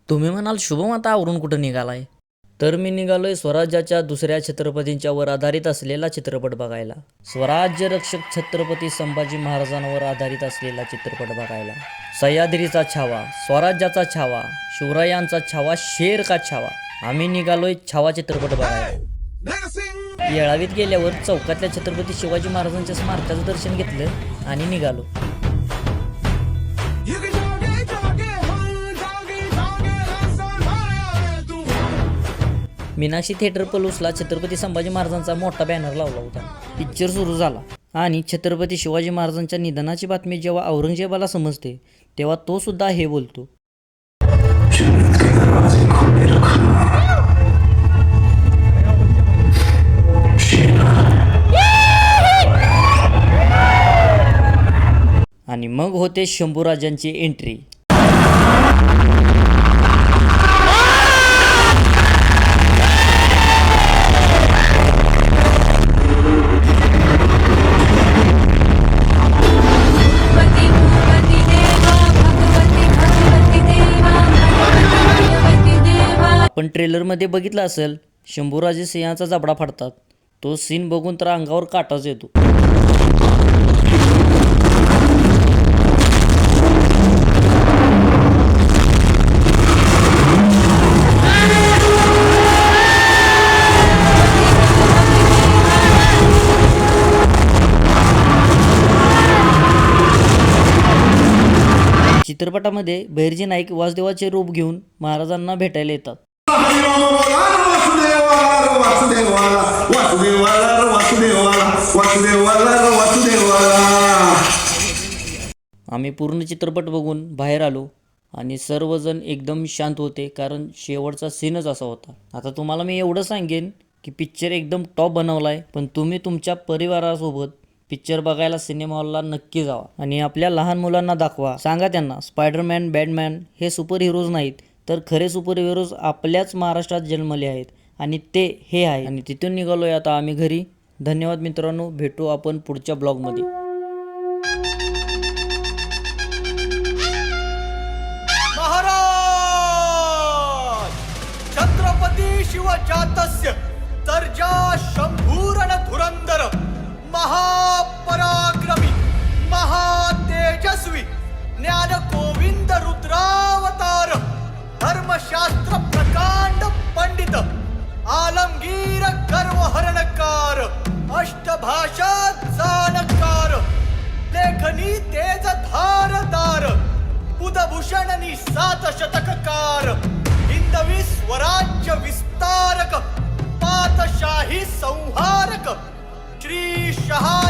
तुम्ही म्हणाल शुभम आता आवरून कुठं निघालाय? तर मी निघालोय स्वराज्याच्या दुसऱ्या छत्रपतींच्या वर आधारित असलेला चित्रपट बघायला. स्वराज्य रक्षक छत्रपती संभाजी महाराजांवर आधारित असलेला चित्रपट बघायला. सह्याद्रीचा छावा, स्वराज्याचा छावा, शिवरायांचा छावा, शेर का छावा. आम्ही निघालोय छावा चित्रपट बघायला. येळावीत गेल्यावर चौकातल्या छत्रपती शिवाजी महाराजांच्या स्मारकाचं दर्शन घेतलं आणि निघालो. मीनाक्षी थिएटर पलूसला छत्रपती संभाजी महाराजांचा मोठा बॅनर लावला होता. पिक्चर सुरू झाला आणि छत्रपती शिवाजी महाराजांच्या निधनाची बातमी जेव्हा औरंगजेबाला समजते तेव्हा तो सुद्धा हे बोलतो. आणि मग होते शंभूराजांची एंट्री. आपण ट्रेलरमध्ये बघितलं असेल, शंभूराजे सिंहाचा जबडा फाडतात. तो सीन बघून तर अंगावर काटाच येतो. चित्रपटामध्ये बहिर्जी नाईक वासुदेवाचे रूप घेऊन महाराजांना भेटायला येतात. आम्ही पूर्ण चित्रपट बघून बाहेर आलो आणि सर्वजण एकदम शांत होते, कारण शेवटचा सीनच असा होता. आता तुम्हाला मी एवढं सांगेन की पिक्चर एकदम टॉप बनवलाय, पण तुम्ही तुमच्या परिवारासोबत पिक्चर बघायला सिनेमा हॉलला नक्की जावा आणि आपल्या लहान मुलांना दाखवा. सांगा त्यांना स्पायडरमॅन, बॅटमॅन हे सुपर हिरोज नाहीत, तर खरे सुपर हिरोज आपल्याच महाराष्ट्रात जन्मले आहेत आणि ते हे आहे. आणि तिथून निघालोय आता आम्ही घरी. धन्यवाद मित्रांनो, भेटू आपण पुढच्या ब्लॉगमध्ये. महाराज छत्रपती शिवजातस्य तर्जा शंभूरण धुरंधर महापराक्रमी महातेजस्वी ज्ञान गोविंद रुद्रावतार धर्मशास्त्र प्रकांड पंडित आलमगीर गर्वहरणकार अष्टभाषा जाणकार लेखनी तेज धारदार बुधभूषणनी 7 शतककार हिंदवी स्वराज्य विस्तारक पातशाही संहारक श्री शहा